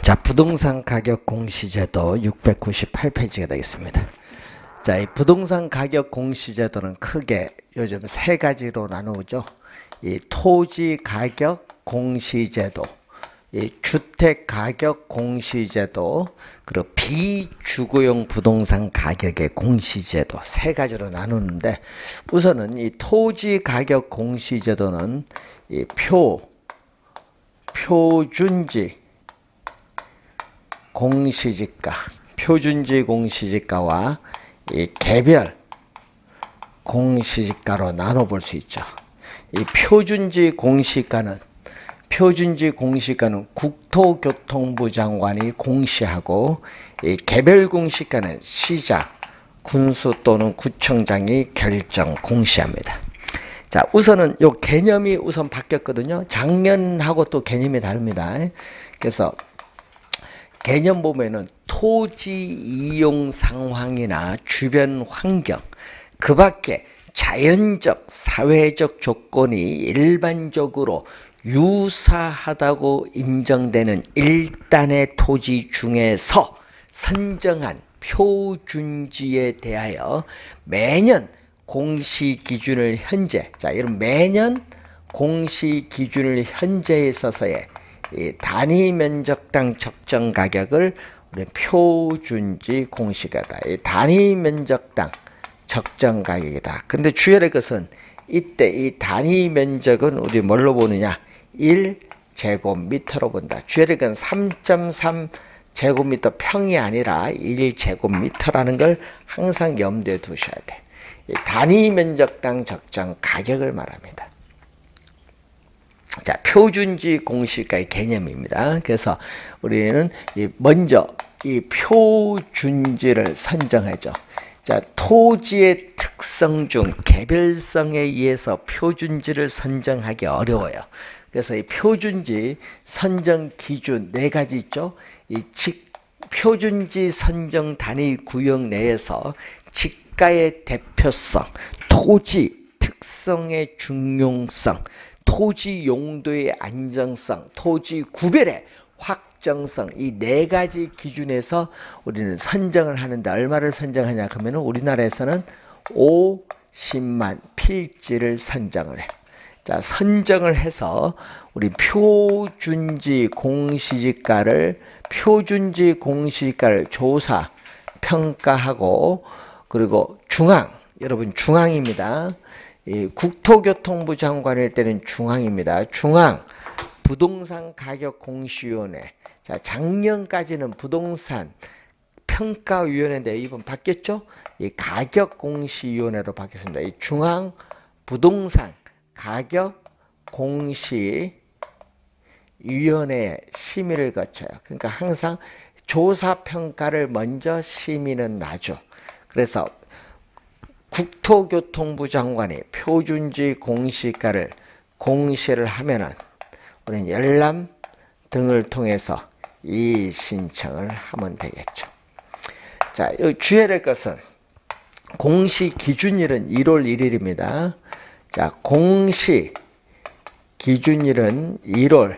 자, 부동산 가격 공시제도 698페이지가 되겠습니다. 자, 이 부동산 가격 공시제도는 크게 요즘 세 가지로 나누죠. 이 토지 가격 공시제도, 이 주택 가격 공시제도, 그리고 비주거용 부동산 가격의 공시제도 세 가지로 나누는데, 우선은 이 토지 가격 공시제도는 이 표준지 공시지가, 표준지 공시지가와 이 개별 공시지가로 나눠볼 수 있죠. 이 표준지 공시가는 국토교통부 장관이 공시하고, 이 개별 공시가는 시장, 군수 또는 구청장이 결정 공시합니다. 자, 우선은 요 개념이 우선 바뀌었거든요. 작년하고 또 개념이 다릅니다. 그래서 개념 보면은 토지 이용 상황이나 주변 환경, 그 밖에 자연적, 사회적 조건이 일반적으로 유사하다고 인정되는 일단의 토지 중에서 선정한 표준지에 대하여 매년 공시 기준을 매년 공시 기준을 현재에 있어서의 이 단위 면적당 적정 가격을 우리 표준지 공시가다. 이 단위 면적당 적정 가격이다. 근데 주의할 것은 이때 이 단위 면적은 우리 뭘로 보느냐? 1제곱미터로 본다. 주의할 것은 3.3 제곱미터 평이 아니라 1제곱미터라는 걸 항상 염두에 두셔야 돼. 이 단위 면적당 적정 가격을 말합니다. 자, 표준지 공시가의 개념입니다. 그래서 우리는 먼저 이 표준지를 선정하죠. 자, 토지의 특성 중 개별성에 의해서 표준지를 선정하기 어려워요. 그래서 이 표준지 선정 기준 4가지 있죠. 표준지 선정 단위 구역 내에서 지가의 대표성, 토지 특성의 중용성, 토지 용도의 안정성, 토지 구별의 확정성, 이 4가지 기준에서 우리는 선정을 하는데, 얼마를 선정하냐 그러면 우리나라에서는 50만 필지를 선정을 해. 자, 선정을 해서 우리 표준지 공시지가를 조사 평가하고, 그리고 여러분 중앙입니다. 이 국토교통부 장관일 때는 중앙입니다. 중앙 부동산 가격 공시위원회. 자, 작년까지는 부동산 평가위원회인데 이번 바뀌었죠? 이 가격 공시위원회로 바뀌었습니다. 이 중앙 부동산 가격 공시위원회 심의를 거쳐요. 그러니까 항상 조사 평가를 먼저 심의는 나죠. 그래서 국토교통부 장관이 표준지 공시가를 공시를 하면은 우리는 열람 등을 통해서 이 신청을 하면 되겠죠. 자, 주의해야 될 것은 공시 기준일은 1월 1일입니다. 자, 공시 기준일은 1월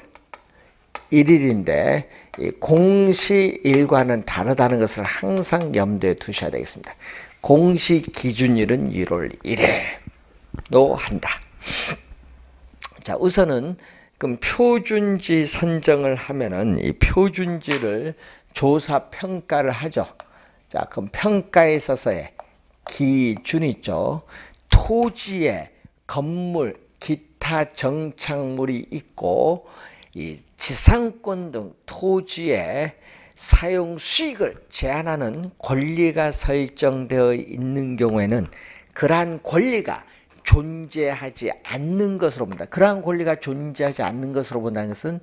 1일인데 이 공시일과는 다르다는 것을 항상 염두에 두셔야 되겠습니다. 공시 기준일은 1월 1일로 한다. 자, 우선은 그럼 표준지 선정을 하면은 이 표준지를 조사 평가를 하죠. 자, 그럼 평가에 있어서의 기준이 있죠. 토지에 건물, 기타 정착물이 있고, 이 지상권 등 토지의 사용 수익을 제한하는 권리가 설정되어 있는 경우에는 그러한 권리가 존재하지 않는 것으로 본다. 그러한 권리가 존재하지 않는 것으로 본다는 것은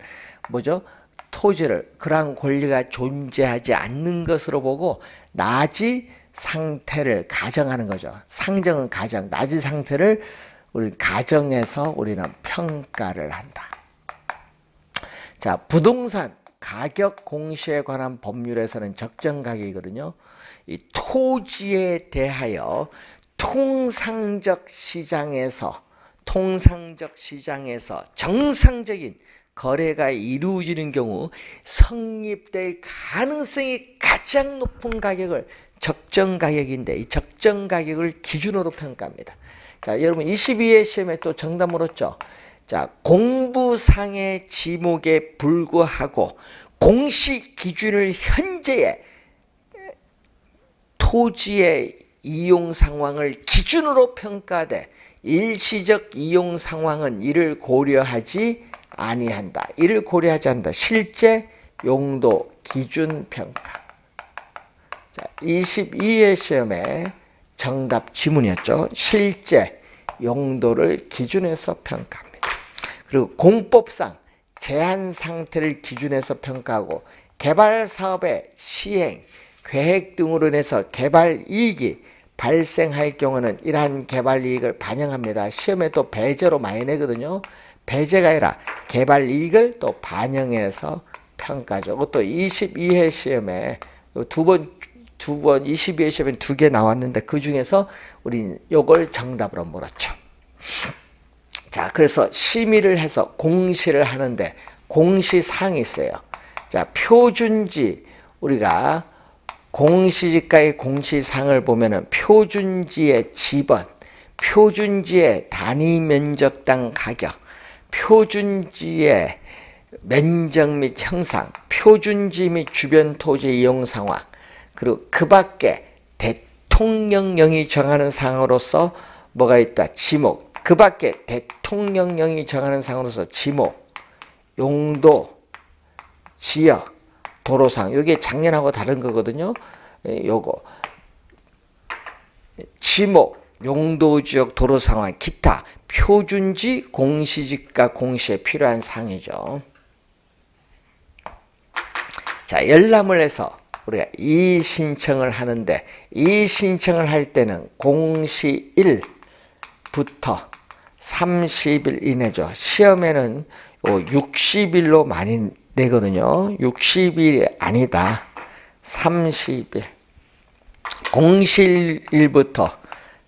뭐죠? 토지를 그러한 권리가 존재하지 않는 것으로 보고 낮이 상태를 가정하는 거죠. 상정은 가정, 낮이 상태를 우리 가정해서 우리는 평가를 한다. 자, 부동산 가격 공시에 관한 법률에서는 적정 가격이거든요. 이 토지에 대하여 통상적 시장에서 정상적인 거래가 이루어지는 경우 성립될 가능성이 가장 높은 가격을 적정 가격인데 이 적정 가격을 기준으로 평가합니다. 자, 여러분 22회 시험에 또 정답 물었죠. 자, 공부상의 지목에 불구하고 공시 기준을 현재의 토지의 이용 상황을 기준으로 평가하되 일시적 이용 상황은 이를 고려하지 아니한다. 이를 고려하지 않는다. 실제 용도 기준 평가. 자, 22회 시험에 정답 지문이었죠. 실제 용도를 기준해서 평가합니다. 그리고 공법상 제한 상태를 기준해서 평가하고 개발 사업의 시행, 계획 등으로 인해서 개발 이익이 발생할 경우는 이러한 개발 이익을 반영합니다. 시험에 또 배제로 많이 내거든요. 배제가 아니라 개발 이익을 또 반영해서 평가죠. 그것도 22회 시험에 두 번 22회 시험에 2개 나왔는데 그 중에서 우리 요걸 정답으로 물었죠. 자, 그래서 심의를 해서 공시를 하는데 공시사항이 있어요. 자, 표준지 우리가 공시지가의 공시사항을 보면은 표준지의 지번, 표준지의 단위 면적당 가격, 표준지의 면적 및 형상, 표준지 및 주변 토지 이용 상황, 그리고 그 밖에 대통령령이 정하는 사항으로서 뭐가 있다? 지목. 그 밖에 대통령령이 정하는 사항으로서 지목, 용도, 지역, 도로상. 이게 작년하고 다른 거거든요. 요거. 지목, 용도, 지역, 도로 상황, 기타, 표준지, 공시지가 공시에 필요한 사항이죠. 자, 열람을 해서 우리가 이 신청을 하는데 이 신청을 할 때는 공시일부터 30일 이내죠. 시험에는 60일로 많이 내거든요. 60일이 아니다. 30일. 공시일부터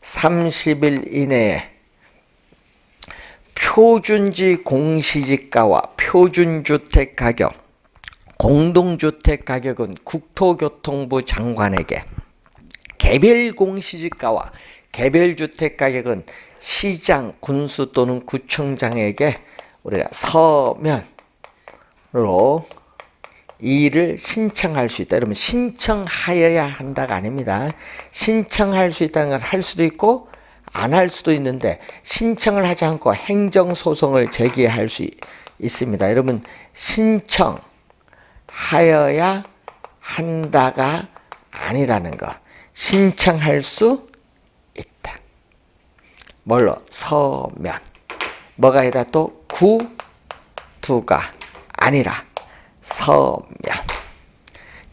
30일 이내에 표준지 공시지가와 표준주택 가격, 공동주택 가격은 국토교통부 장관에게, 개별 공시지가와 개별주택 가격은 시장, 군수 또는 구청장에게 우리가 서면으로 이를 신청할 수 있다. 그러면 신청하여야 한다가 아닙니다. 신청할 수 있다는 건 할 수도 있고 안 할 수도 있는데 신청을 하지 않고 행정소송을 제기할 수 있습니다. 여러분 신청하여야 한다가 아니라는 거. 신청할 수 있다. 뭘로? 서면. 뭐가 아니라 또 구두가 아니라 서면.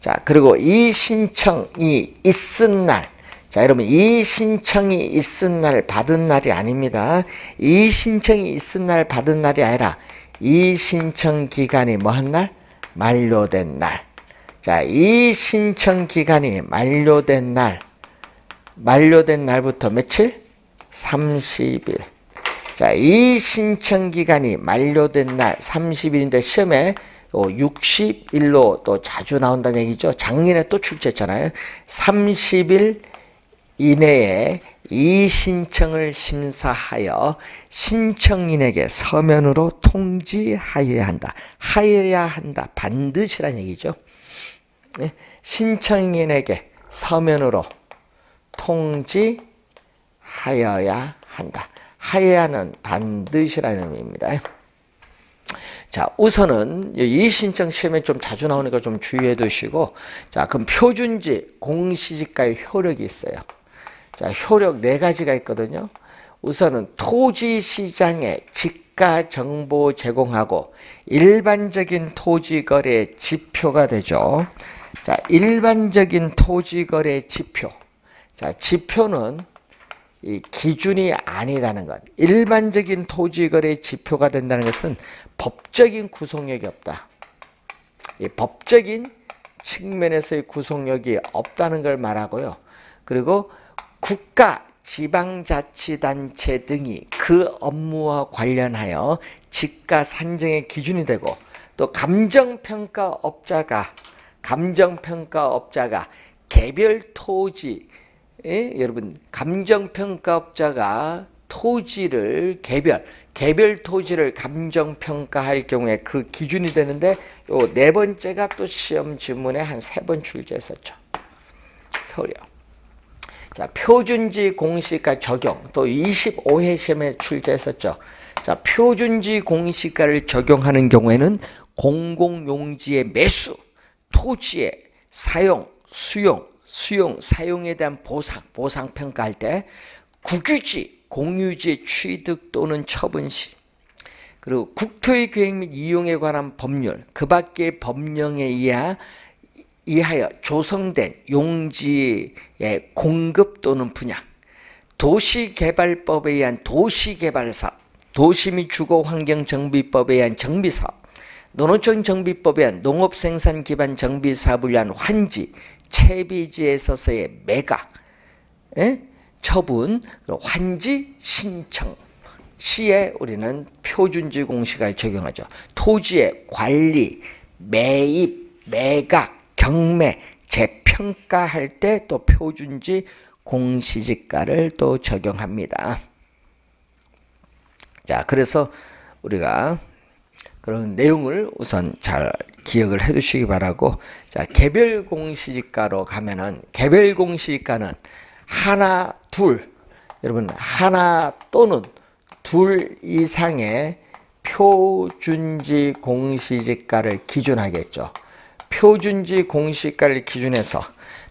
자, 그리고 이 신청이 있은 날. 자, 여러분 이 신청이 있은 날 받은 날이 아닙니다. 이 신청이 있은 날 받은 날이 아니라 이 신청 기간이 뭐한 날? 만료된 날. 자, 이 신청 기간이 만료된 날. 만료된 날부터 며칠? 30일. 자, 이 신청 기간이 만료된 날 30일인데 시험에 60일로 또 자주 나온다는 얘기죠. 작년에 또 출제했잖아요. 30일 이내에 이 신청을 심사하여 신청인에게 서면으로 통지하여야 한다. 하여야 한다. 반드시란 얘기죠. 신청인에게 서면으로 통지하여야 한다. 하여야는 반드시라는 의미입니다. 자, 우선은 이 신청 시험에 좀 자주 나오니까 좀 주의해 두시고, 자, 그럼 표준지 공시지가의 효력이 있어요. 자, 효력 4가지가 있거든요. 우선은 토지 시장에 지가 정보 제공하고 일반적인 토지 거래 지표가 되죠. 자, 일반적인 토지 거래 지표. 자, 지표는 이 기준이 아니라는 것. 일반적인 토지 거래 지표가 된다는 것은 법적인 구속력이 없다. 이 법적인 측면에서의 구속력이 없다는 걸 말하고요. 그리고 국가 지방자치단체 등이 그 업무와 관련하여 지가 산정의 기준이 되고, 또 감정평가업자가 개별 토지, 여러분 감정평가업자가 토지를 개별 토지를 감정평가할 경우에 그 기준이 되는데, 요 네 번째가 또 시험 지문에 한 3번 출제했었죠. 효력. 자, 표준지 공시가 적용, 또 25회 시험에 출제했었죠. 자, 표준지 공시가를 적용하는 경우에는 공공용지의 매수, 토지의 사용, 사용에 대한 보상 평가할 때 국유지, 공유지의 취득 또는 처분 시, 그리고 국토의 계획 및 이용에 관한 법률, 그 밖의 법령에 의하여 조성된 용지의 공급 또는 분양, 도시개발법에 의한 도시개발사업, 도시 및 주거환경정비법에 의한 정비사업, 농어촌 정비법에 의한 농업생산 기반 정비사업을 위한 환지, 채비지에 있어서의 매각, 처분, 환지 신청 시에 우리는 표준지 공시가를 적용하죠. 토지의 관리, 매입, 매각, 경매, 재평가할 때 또 표준지 공시지가를 또 적용합니다. 자, 그래서 우리가 그런 내용을 우선 잘 기억을 해 두시기 바라고, 자, 개별 공시지가로 가면은, 개별 공시지가는 하나, 둘, 여러분 하나 또는 둘 이상의 표준지 공시지가를 기준하겠죠. 표준지 공시가를 기준해서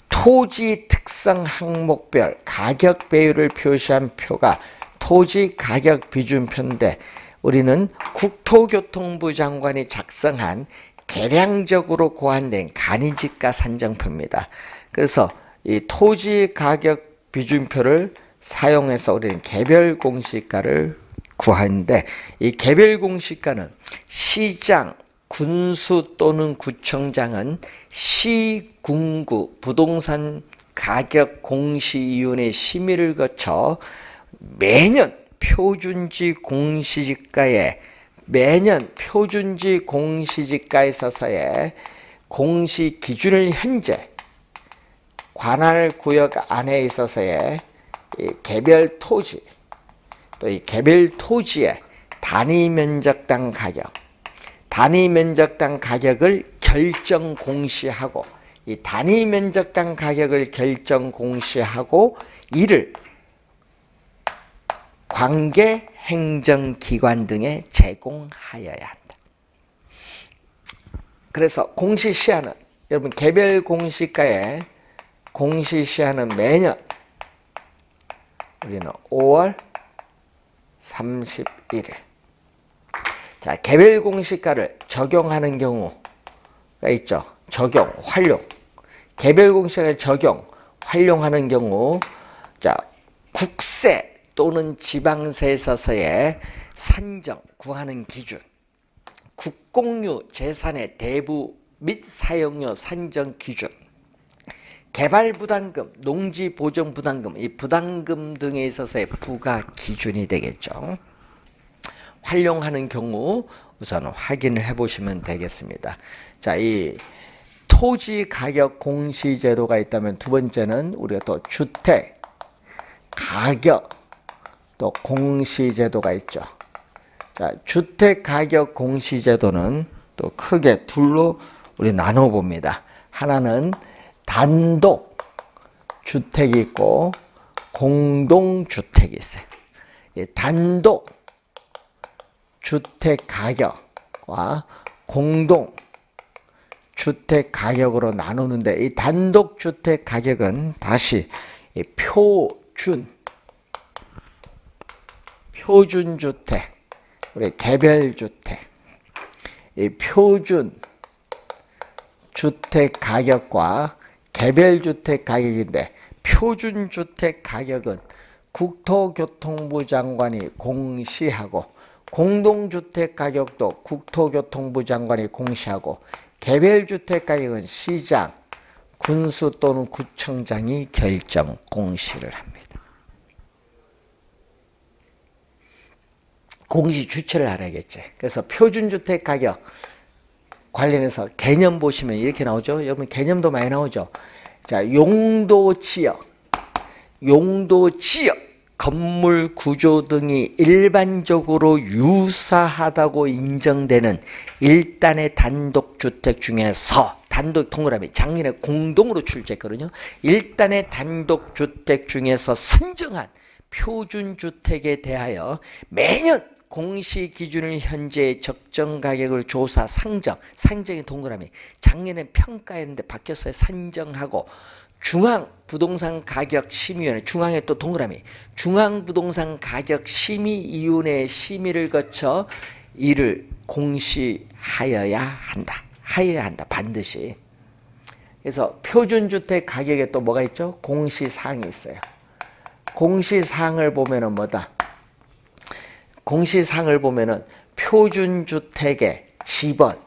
토지 특성 항목별 가격 배율을 표시한 표가 토지 가격 비준표인데, 우리는 국토교통부 장관이 작성한 계량적으로 고안된 간이지가 산정표입니다. 그래서 이 토지 가격 비준표를 사용해서 우리는 개별 공시가를 구하는데, 이 개별 공시가는 시장, 군수 또는 구청장은 시군구 부동산 가격 공시위원회 심의를 거쳐 매년 표준지 공시지가에 있어서의 공시 기준을 현재 관할 구역 안에 있어서의 이 개별 토지, 또 이 개별 토지의 단위 면적당 가격을 결정 공시하고, 이 단위 면적당 가격을 결정 공시하고 이를 관계 행정기관 등에 제공하여야 한다. 그래서 공시시한은, 여러분 개별 공시가의 공시시한은 매년 우리는 5월 31일. 자, 개별 공시가를 적용하는 경우가 있죠. 적용, 활용. 개별 공시가를 적용, 활용하는 경우, 자, 국세 또는 지방세에 있어서의 산정, 구하는 기준, 국공유 재산의 대부 및 사용료 산정 기준, 개발부담금, 농지보전부담금, 이 부담금 등에 있어서의 부과 기준이 되겠죠. 활용하는 경우 우선 확인을 해보시면 되겠습니다. 자, 이 토지 가격 공시 제도가 있다면, 두 번째는 우리가 또 주택 가격 또 공시 제도가 있죠. 자, 주택 가격 공시 제도는 또 크게 둘로 우리 나눠 봅니다. 하나는 단독 주택이 있고 공동 주택이 있어요. 이 단독 주택 가격과 공동 주택 가격으로 나누는데, 이 단독 주택 가격은 다시 이 표준 주택, 우리 개별 주택, 이 표준 주택 가격과 개별 주택 가격인데, 표준 주택 가격은 국토교통부 장관이 공시하고, 공동주택 가격도 국토교통부 장관이 공시하고, 개별주택 가격은 시장, 군수 또는 구청장이 결정 공시를 합니다. 공시 주체를 알아야겠지. 그래서 표준주택 가격 관련해서 개념 보시면 이렇게 나오죠. 여러분 개념도 많이 나오죠. 자, 용도지역, 건물 구조 등이 일반적으로 유사하다고 인정되는 일단의 단독주택 중에서, 단독 동그라미 작년에 공동으로 출제했거든요. 일단의 단독주택 중에서 선정한 표준주택에 대하여 매년 공시기준을 현재 적정가격을 조사 상정이 동그라미, 작년에 평가했는데 바뀌었어요. 산정하고 중앙부동산가격심의위원회, 중앙에 또 동그라미, 중앙부동산가격심의위원회 심의를 거쳐 이를 공시하여야 한다. 반드시. 그래서 표준주택 가격에 또 뭐가 있죠? 공시사항이 있어요. 공시사항을 보면은 뭐다? 공시사항을 보면은 표준주택의 지번,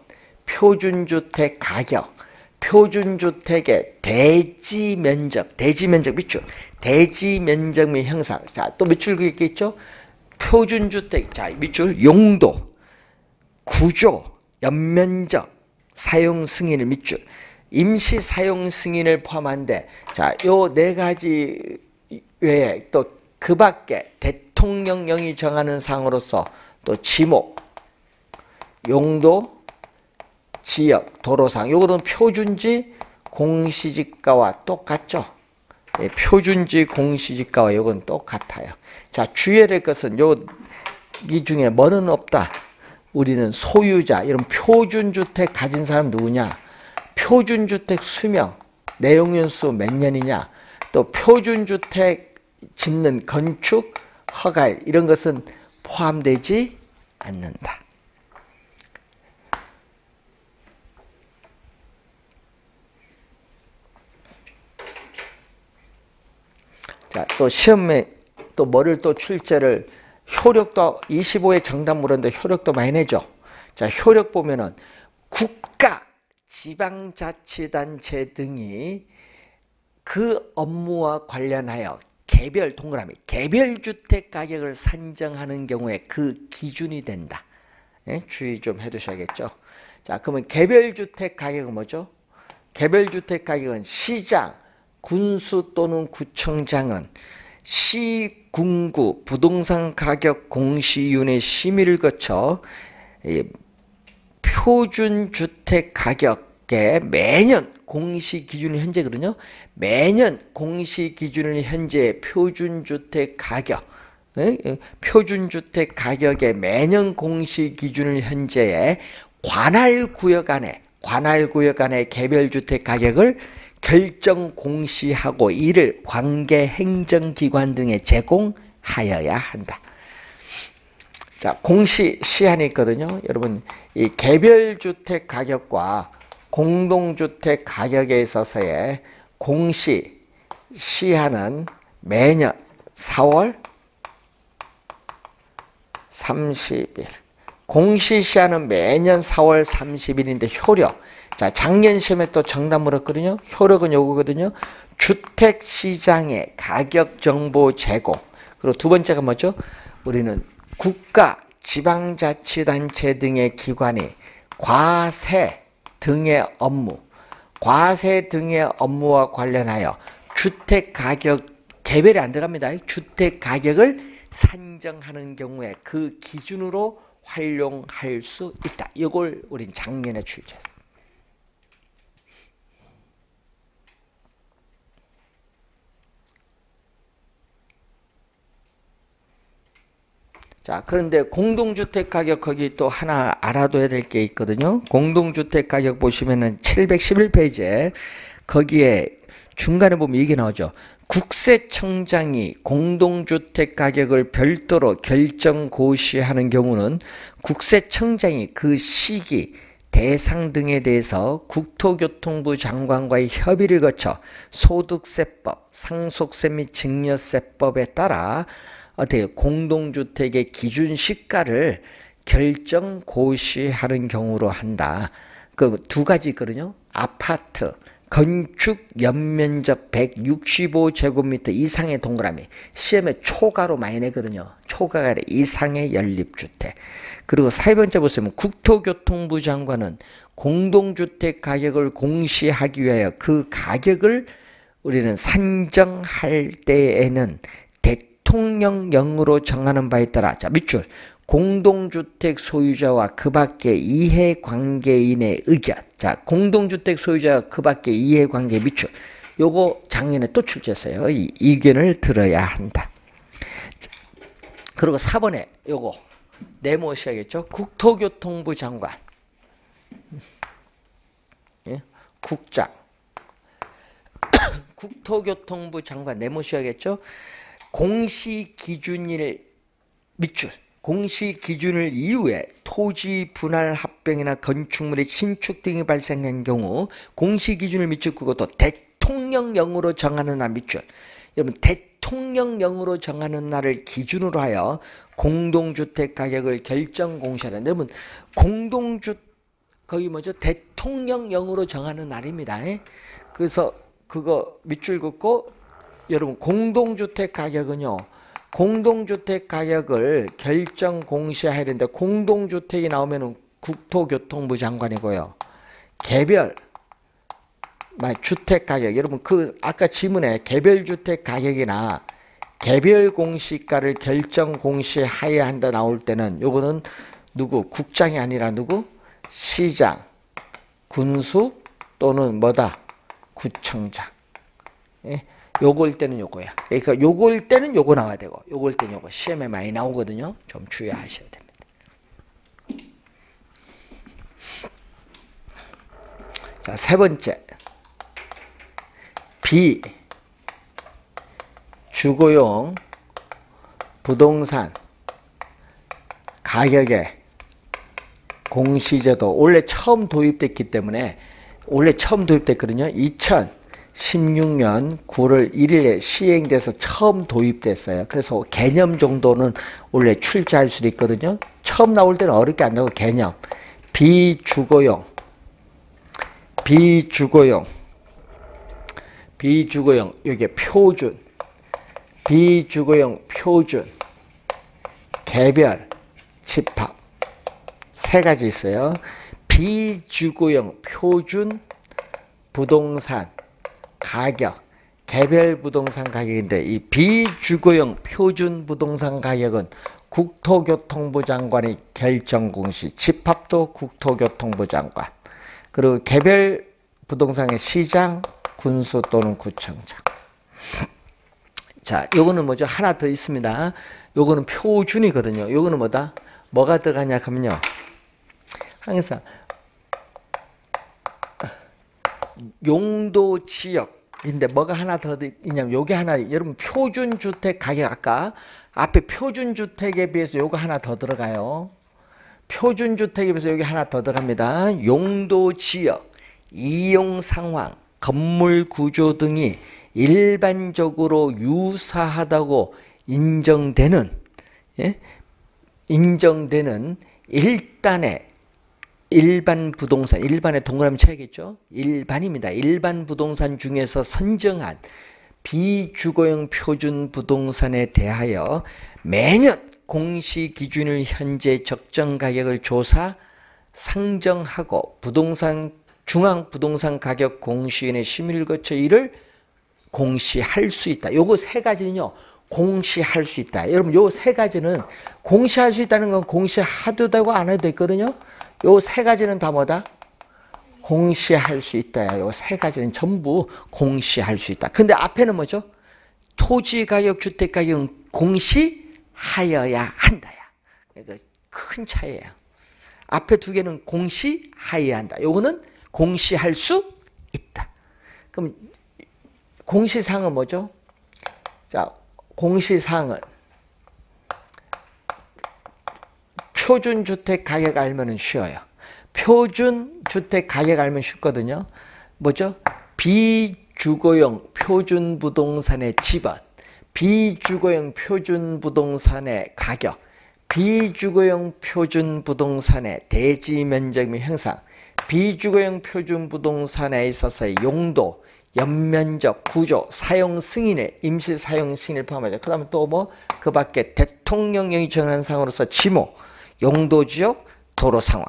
표준주택 가격, 표준주택의 대지면적 밑줄, 대지면적 및 형상. 자, 또 밑줄 그게 있죠? 표준주택, 자, 밑줄, 용도, 구조, 연면적, 사용 승인을 밑줄, 임시 사용 승인을 포함한데, 자, 요 네 가지 외에 또 그 밖에 대통령령이 정하는 사항으로서 또 지목, 용도, 지역, 도로상, 요거는 표준지 공시지가와 똑같죠? 예, 표준지 공시지가와 요건 똑같아요. 자, 주의해야 될 것은 이 중에 뭐는 없다. 우리는 소유자, 이런 표준주택 가진 사람 누구냐? 표준주택 수명, 내용연수 몇 년이냐? 또 표준주택 짓는 건축, 허가일, 이런 것은 포함되지 않는다. 자, 또 시험에 또 뭐를 또 출제를, 효력도 25회 정답 물었는데 효력도 많이 내죠. 자, 효력 보면은 국가, 지방자치단체 등이 그 업무와 관련하여 개별, 동그라미, 개별주택 가격을 산정하는 경우에 그 기준이 된다. 예? 주의 좀 해두셔야겠죠. 자, 그러면 개별주택 가격은 뭐죠? 개별주택 가격은 시장, 군수 또는 구청장은 시군구 부동산가격공시위원회 심의를 거쳐 표준주택 가격에 매년 공시기준을 현재거든요. 매년 공시기준을 현재 표준주택 가격, 표준주택 가격의 매년 공시기준을 현재에 관할구역 안에 개별주택 가격을 결정 공시하고 이를 관계 행정기관 등에 제공하여야 한다. 자, 공시 시한이 있거든요. 여러분, 이 개별주택 가격과 공동주택 가격에 있어서의 공시 시한은 매년 4월 30일. 공시 시한은 매년 4월 30일인데 효력. 자, 작년 시험에 또 정답 물었거든요. 효력은 요거거든요. 주택시장의 가격정보 제공. 그리고 두 번째가 뭐죠? 우리는 국가, 지방자치단체 등의 기관이 과세 등의 업무와 관련하여 주택가격, 개별이 안 들어갑니다. 주택가격을 산정하는 경우에 그 기준으로 활용할 수 있다. 이걸 우린 작년에 출제했습니다. 자, 그런데 공동주택 가격 거기 또 하나 알아둬야 될 게 있거든요. 공동주택 가격 보시면은 711페이지에 거기에 중간에 보면 이게 나오죠. 국세청장이 공동주택 가격을 별도로 결정 고시하는 경우는 국세청장이 그 시기, 대상 등에 대해서 국토교통부 장관과의 협의를 거쳐 소득세법, 상속세 및 증여세법에 따라 어떻게 공동주택의 기준 시가를 결정 고시하는 경우로 한다. 그 두 가지 있거든요. 아파트, 건축 연면적 165제곱미터 이상의 동그라미. 시험에 초가로 많이 내거든요. 초가가 아니라 이상의 연립주택. 그리고 세 번째 보시면 국토교통부 장관은 공동주택 가격을 공시하기 위하여 그 가격을 우리는 산정할 때에는 대통령령으로 정하는 바에 따라, 자, 밑줄. 공동주택 소유자와 그 밖의 이해관계인의 의견. 자, 공동주택 소유자와 그 밖의 이해관계 밑줄. 요거 작년에 또 출제했어요. 이 의견을 들어야 한다. 그리고 4번에 요거 내모셔야겠죠. 국토교통부 장관. 예? 국장. 국토교통부 장관 내모셔야겠죠. 공시기준일 밑줄. 공시기준일 이후에 토지 분할 합병이나 건축물의 신축 등이 발생한 경우 공시기준을 밑줄 그것도 대통령령으로 정하는 날 밑줄. 여러분 대통령령으로 정하는 날을 기준으로 하여 공동주택 가격을 결정 공시하는. 여러분 거기 뭐죠? 대통령령으로 정하는 날입니다. 그래서 그거 밑줄 긋고 여러분 공동주택 가격은요. 공동주택 가격을 결정 공시해야 되는데 공동주택이 나오면 국토교통부 장관이고요. 개별 주택 가격, 여러분 그 아까 지문에 개별 주택 가격이나 개별 공시가를 결정 공시해야 한다 나올 때는 요거는 누구? 국장이 아니라 누구? 시장, 군수 또는 뭐다? 구청장. 예? 요거일 때는 요거야. 그러니까 요거일 때는 요거 나와야 되고 요거일 때는 요거. 시험에 많이 나오거든요. 좀 주의하셔야 됩니다. 자, 세 번째. 비주거용 부동산 가격의 공시제도 원래 처음 도입됐기 때문에 원래 처음 도입됐거든요. 2016년 9월 1일에 시행돼서 처음 도입됐어요. 그래서 개념 정도는 원래 출제할 수도 있거든요. 처음 나올 때는 어렵게 안 나오고 개념. 비주거용 이게 표준, 비주거용 표준, 개별, 집합 세 가지 있어요. 비주거용 표준 부동산 가격, 개별 부동산 가격인데 이 비주거용 표준 부동산 가격은 국토교통부 장관이 결정 공시, 집합도 국토교통부 장관, 그리고 개별 부동산의 시장, 군수 또는 구청장. 자, 요거는 뭐죠? 하나 더 있습니다. 요거는 표준이거든요. 요거는 뭐다? 뭐가 들어가냐 하면요. 항상 용도 지역인데 뭐가 하나 더 있냐면 요게 하나, 여러분 표준주택 가격 아까 앞에 표준주택에 비해서 요거 하나 더 들어가요. 표준주택에 비해서 여기 하나 더 들어갑니다. 용도 지역, 이용 상황, 건물 구조 등이 일반적으로 유사하다고 인정되는 일반 부동산, 일반의 동그라미 쳐야겠죠? 일반입니다. 일반 부동산 중에서 선정한 비주거용 표준 부동산에 대하여 매년 공시 기준을 현재 적정 가격을 조사 상정하고 중앙부동산 가격 공시인의 심의를 거쳐 이를 공시할 수 있다. 요거 세 가지는요. 공시할 수 있다. 여러분 요 세 가지는 공시할 수 있다는 건 공시해도 되고 안 해도 있거든요. 요 세 가지는 다 뭐다? 공시할 수 있다. 요 세 가지는 전부 공시할 수 있다. 근데 앞에는 뭐죠? 토지 가격, 주택 가격은 공시하여야 한다야. 그러니까 큰 차이예요. 앞에 두 개는 공시하여야 한다. 요거는 공시할 수 있다. 그럼 공시사항은 뭐죠? 자, 공시사항은 표준주택 가격 알면 쉬워요. 표준주택 가격 알면 쉽거든요. 뭐죠? 비주거용 표준부동산의 지번, 비주거용 표준부동산의 가격, 비주거용 표준부동산의 대지면적 및 형상, 비주거용 표준 부동산에 있어서의 용도, 연면적, 구조, 사용 승인을, 임시 사용 승인을 포함하죠. 그 다음에 또 뭐, 그 밖에 대통령령이 정한 사항으로서 지목, 용도 지역, 도로 상황,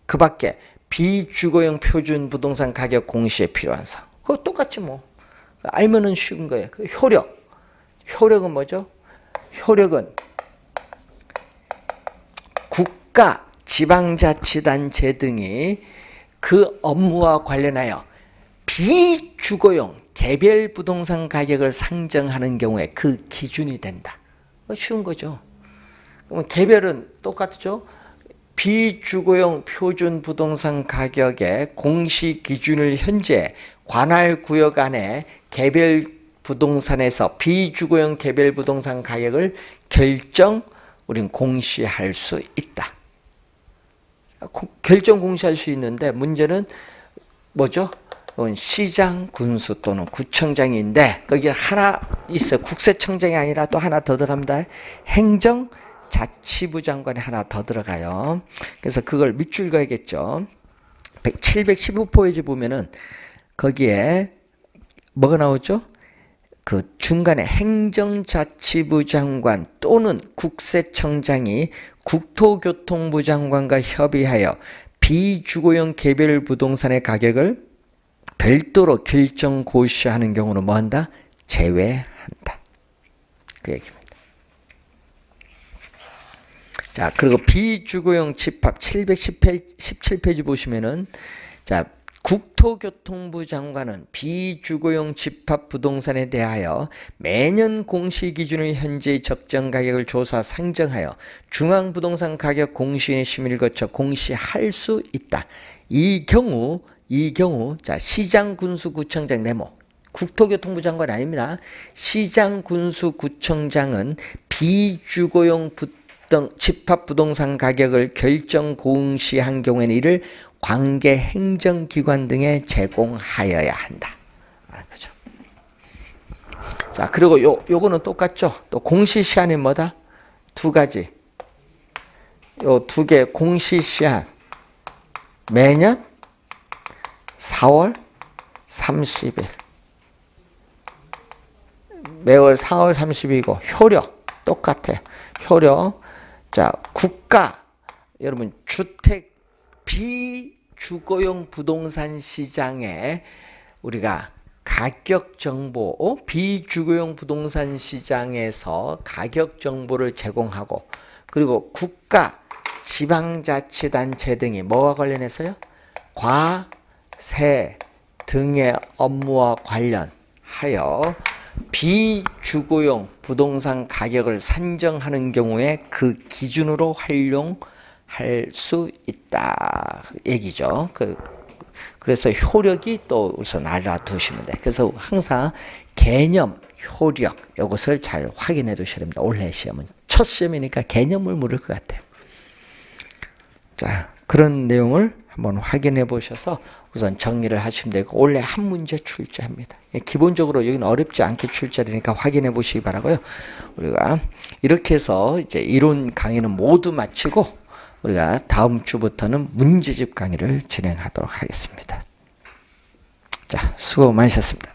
그 밖에 비주거용 표준 부동산 가격 공시에 필요한 사항. 그거 똑같지 뭐. 알면은 쉬운 거예요. 그 효력. 효력은 뭐죠? 효력은 국가, 지방자치단체 등이 그 업무와 관련하여 비주거용 개별 부동산 가격을 상정하는 경우에 그 기준이 된다. 쉬운 거죠. 그러면 개별은 똑같죠. 비주거용 표준 부동산 가격의 공시 기준을 현재 관할 구역 안에 개별 부동산에서 비주거용 개별 부동산 가격을 우린 공시할 수 있다. 결정 공시할 수 있는데 문제는 뭐죠? 시장, 군수 또는 구청장인데 거기 하나 있어요. 국세청장이 아니라 또 하나 더 들어갑니다. 행정자치부 장관이 하나 더 들어가요. 그래서 그걸 밑줄 그어야겠죠. 715페이지 보면은 거기에 뭐가 나오죠? 그 중간에 행정자치부 장관 또는 국세청장이 국토교통부 장관과 협의하여 비주거용 개별 부동산의 가격을 별도로 결정 고시하는 경우는 뭐한다? 제외한다. 그 얘기입니다. 자, 그리고 비주거용 집합 717페이지 보시면은 자, 국토교통부 장관은 비주거용 집합 부동산에 대하여 매년 공시 기준을 현재의 적정 가격을 조사 상정하여 중앙부동산 가격 공시인의 심의를 거쳐 공시할 수 있다. 이 경우 자, 시장, 군수, 구청장 네모. 국토교통부 장관 아닙니다. 시장, 군수, 구청장은 비주거용 집합 부동산 가격을 결정 공시한 경우에는 이를 관계 행정기관 등에 제공하여야 한다. 그렇죠. 자, 그리고 요거는 똑같죠. 또 공시 시한이 뭐다? 두 가지. 요 두 개 공시 시한 매년 4월 30일. 매월 4월 30일이고 효력 똑같아. 효력. 자, 국가 여러분 주택 비주거용 부동산 시장에 우리가 가격 정보, 비주거용 부동산 시장에서 가격 정보를 제공하고 그리고 국가, 지방자치단체 등이 뭐와 관련해서요? 과세 등의 업무와 관련하여 비주거용 부동산 가격을 산정하는 경우에 그 기준으로 활용할 수 있다 얘기죠. 그래서 효력이 또 우선 알아두시면 돼. 그래서 항상 개념, 효력 이것을 잘 확인해 두셔야 됩니다. 올해 시험은 첫 시험이니까 개념을 물을 것 같아요. 자, 그런 내용을 한번 확인해 보셔서 우선 정리를 하시면 되고 올해 한 문제 출제합니다. 기본적으로 여기는 어렵지 않게 출제되니까 확인해 보시기 바라고요. 우리가 이렇게 해서 이제 이론 강의는 모두 마치고 우리가 다음 주부터는 문제집 강의를 진행하도록 하겠습니다. 자, 수고 많으셨습니다.